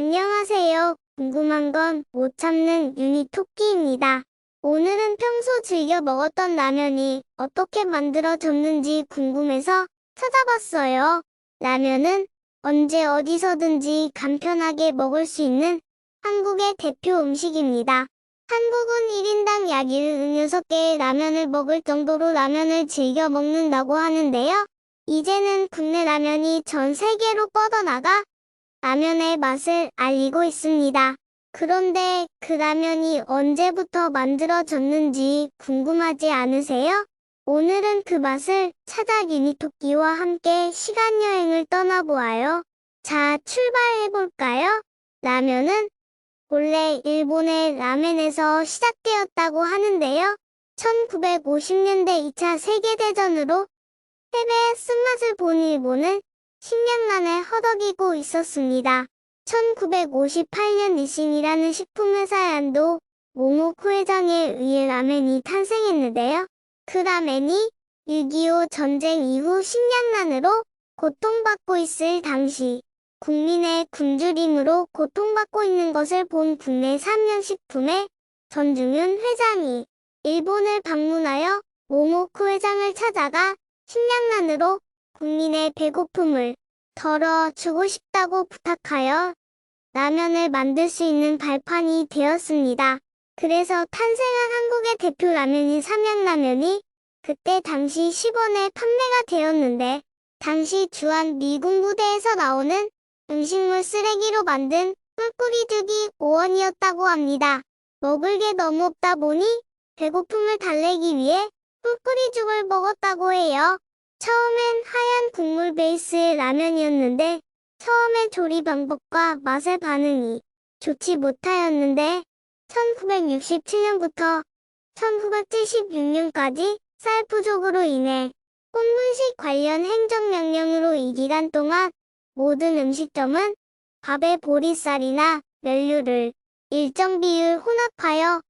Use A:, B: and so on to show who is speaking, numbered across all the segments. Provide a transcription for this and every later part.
A: 안녕하세요. 궁금한 건 못 참는 유니토끼입니다. 오늘은 평소 즐겨 먹었던 라면이 어떻게 만들어졌는지 궁금해서 찾아봤어요. 라면은 언제 어디서든지 간편하게 먹을 수 있는 한국의 대표 음식입니다. 한국은 1인당 약 76개의 라면을 먹을 정도로 라면을 즐겨 먹는다고 하는데요. 이제는 국내 라면이 전 세계로 뻗어나가 라면의 맛을 알리고 있습니다. 그런데 그 라면이 언제부터 만들어졌는지 궁금하지 않으세요? 오늘은 그 맛을 찾아 유니토끼와 함께 시간여행을 떠나보아요. 자, 출발해볼까요? 라면은 본래 일본의 라멘에서 시작되었다고 하는데요. 1950년대 2차 세계대전으로 패배의 쓴맛을 본 일본은 식량난에 허덕이고 있었습니다. 1958년 니신이라는 식품회사의 안도 모모코 회장에 의해 라멘이 탄생했는데요. 그 라멘이 6.25 전쟁 이후 식량난으로 고통받고 있을 당시 국민의 굶주림으로 고통받고 있는 것을 본 국내 삼양식품의 전중윤 회장이 일본을 방문하여 모모코 회장을 찾아가 식량난으로 국민의 배고픔을 덜어주고 싶다고 부탁하여 라면을 만들 수 있는 발판이 되었습니다. 그래서 탄생한 한국의 대표 라면인 삼양라면이 그때 당시 10원에 판매가 되었는데 당시 주한 미군 부대에서 나오는 음식물 쓰레기로 만든 꿀꿀이죽이 5원이었다고 합니다. 먹을 게 너무 없다 보니 배고픔을 달래기 위해 꿀꿀이죽을 먹었다고 해요. 처음엔 하얀 국물 베이스의 라면이었는데 처음에 조리 방법과 맛의 반응이 좋지 못하였는데 1967년부터 1976년까지 쌀 부족으로 인해 혼분식 관련 행정명령으로 이 기간 동안 모든 음식점은 밥에 보리쌀이나 멸류를 일정 비율 혼합하여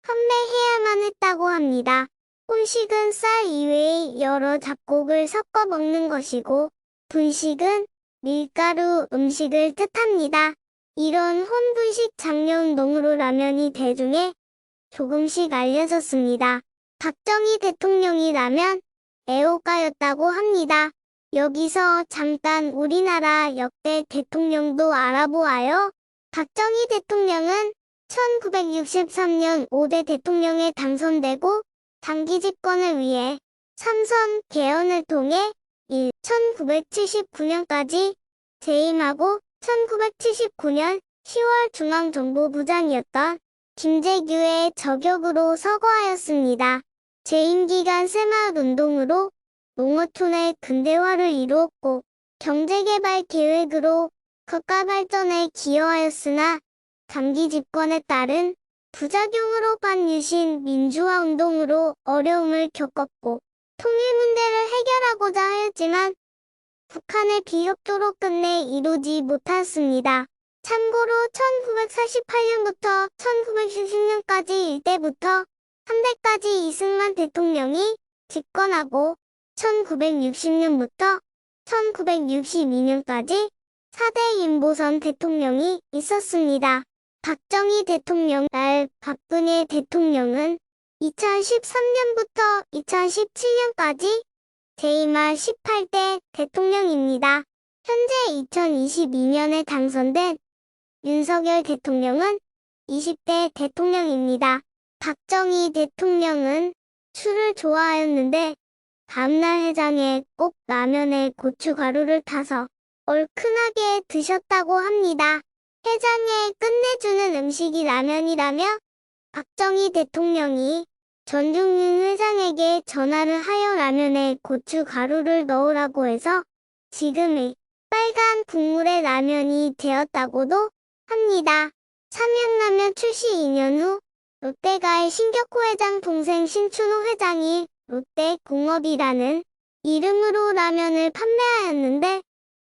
A: 판매해야만 했다고 합니다. 혼식은 쌀 이외의 여러 잡곡을 섞어 먹는 것이고 분식은 밀가루 음식을 뜻합니다. 이런 혼분식 장려운동으로 라면이 대중에 조금씩 알려졌습니다. 박정희 대통령이 라면 애호가였다고 합니다. 여기서 잠깐 우리나라 역대 대통령도 알아보아요. 박정희 대통령은 1963년 5대 대통령에 당선되고 장기 집권을 위해 삼선 개헌을 통해 1979년까지 재임하고 1979년 10월 중앙정보부장이었던 김재규의 저격으로 서거하였습니다. 재임 기간 새마을 운동으로 농어촌의 근대화를 이루었고 경제개발 계획으로 국가 발전에 기여하였으나 장기 집권에 따른 부작용으로 반유신 민주화 운동으로 어려움을 겪었고 통일 문제를 해결하고자 하였지만 북한의 비협조로 끝내 이루지 못하였습니다. 참고로 1948년부터 1970년까지 일대부터 3대까지 이승만 대통령이 집권하고 1960년부터 1962년까지 4대 윤보선 대통령이 있었습니다. 박정희 대통령 날 박근혜 대통령은 2013년부터 2017년까지 재임할 18대 대통령입니다. 현재 2022년에 당선된 윤석열 대통령은 20대 대통령입니다. 박정희 대통령은 술을 좋아하였는데 다음날 해장에 꼭 라면에 고춧가루를 타서 얼큰하게 드셨다고 합니다. 해장에 끝내주는 음식이 라면이라며 박정희 대통령이 전중윤 회장에게 전화를 하여 라면에 고춧가루를 넣으라고 해서 지금의 빨간 국물의 라면이 되었다고도 합니다. 삼양라면 출시 2년 후 롯데가의 신격호 회장 동생 신춘호 회장이 롯데공업이라는 이름으로 라면을 판매하였는데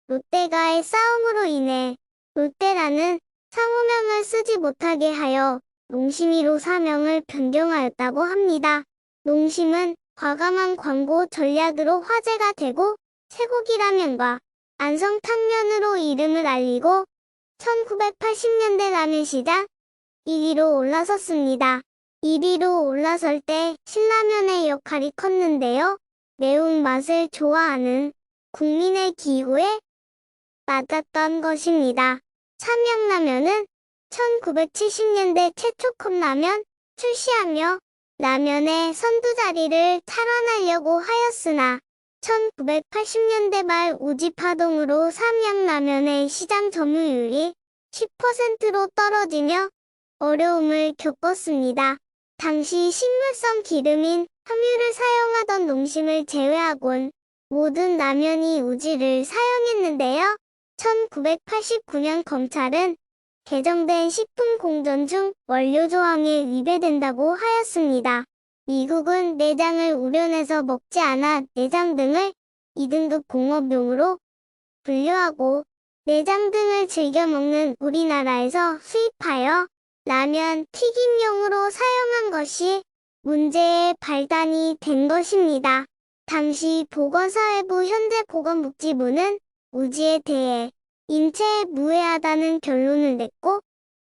A: 롯데가의 싸움으로 인해 롯데라는 상호명을 쓰지 못하게 하여 농심이로 사명을 변경하였다고 합니다. 농심은 과감한 광고 전략으로 화제가 되고 쇠고기 라면과 안성탕면으로 이름을 알리고 1980년대 라면 시장 1위로 올라섰습니다. 1위로 올라설 때 신라면의 역할이 컸는데요. 매운맛을 좋아하는 국민의 기호에 맞았던 것입니다. 삼양라면은 1970년대 최초 컵라면 출시하며 라면의 선두자리를 탈환하려고 하였으나 1980년대 말 우지파동으로 삼양라면의 시장 점유율이 10%로 떨어지며 어려움을 겪었습니다. 당시 식물성 기름인 함유를 사용하던 농심을 제외하곤 모든 라면이 우지를 사용했는데요. 1989년 검찰은 개정된 식품공정 중 원료 조항에 위배된다고 하였습니다. 미국은 내장을 우려내서 먹지 않아 내장 등을 2등급 공업용으로 분류하고 내장 등을 즐겨 먹는 우리나라에서 수입하여 라면 튀김용으로 사용한 것이 문제의 발단이 된 것입니다. 당시 보건사회부 현재 보건복지부는 우지에 대해 인체에 무해하다는 결론을 냈고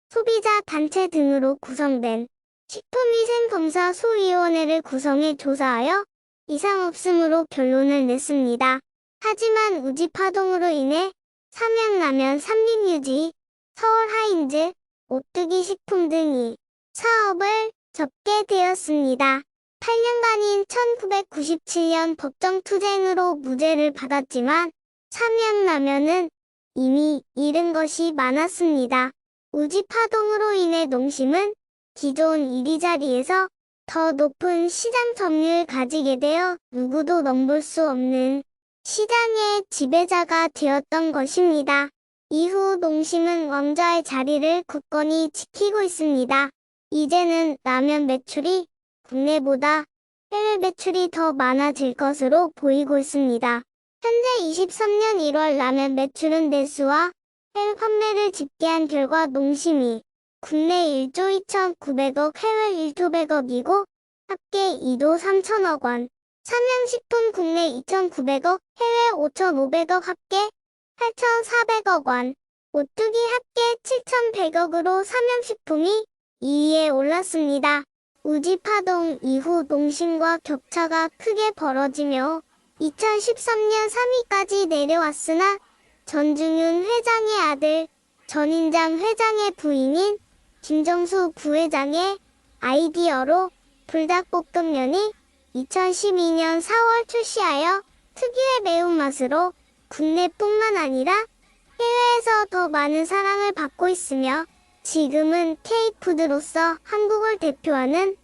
A: 소비자 단체 등으로 구성된 식품위생검사 소위원회를 구성해 조사하여 이상 없음으로 결론을 냈습니다. 하지만 우지 파동으로 인해 삼양라면 삼림유지, 서울하인즈, 오뚜기 식품 등이 사업을 접게 되었습니다. 8년간인 1997년 법정투쟁으로 무죄를 받았지만 삼양라면은 이미 잃은 것이 많았습니다. 우지 파동으로 인해 농심은 기존 1위 자리에서 더 높은 시장 점유율을 가지게 되어 누구도 넘볼 수 없는 시장의 지배자가 되었던 것입니다. 이후 농심은 왕좌의 자리를 굳건히 지키고 있습니다. 이제는 라면 매출이 국내보다 해외 매출이 더 많아질 것으로 보이고 있습니다. 현재 23년 1월 라면 매출은 내수와 해외 판매를 집계한 결과 농심이 국내 1조 2,900억, 해외 1조 100억이고 합계 2조 3천억 원. 삼양식품 국내 2,900억, 해외 5,500억 합계 8,400억 원. 오뚜기 합계 7,100억으로 삼양식품이 2위에 올랐습니다. 우지파동 이후 농심과 격차가 크게 벌어지며 2013년 3위까지 내려왔으나 전중윤 회장의 아들, 전인장 회장의 부인인 김정수 부회장의 아이디어로 불닭볶음면이 2012년 4월 출시하여 특유의 매운맛으로 국내뿐만 아니라 해외에서 더 많은 사랑을 받고 있으며 지금은 K푸드로서 한국을 대표하는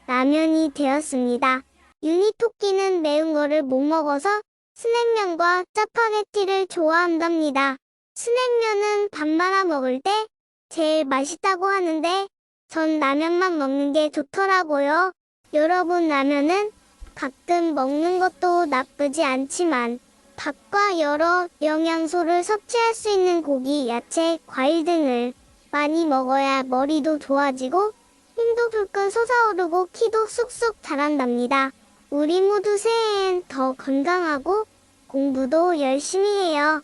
A: 라면이 되었습니다. 유니토끼는 매운 거를 못 먹어서 스낵면과 짜파게티를 좋아한답니다. 스낵면은 밥 말아 먹을 때 제일 맛있다고 하는데 전 라면만 먹는 게 좋더라고요. 여러분, 라면은 가끔 먹는 것도 나쁘지 않지만 밥과 여러 영양소를 섭취할 수 있는 고기, 야채, 과일 등을 많이 먹어야 머리도 좋아지고 힘도 불끈 솟아오르고 키도 쑥쑥 자란답니다. 우리 모두 새해엔 더 건강하고 공부도 열심히 해요.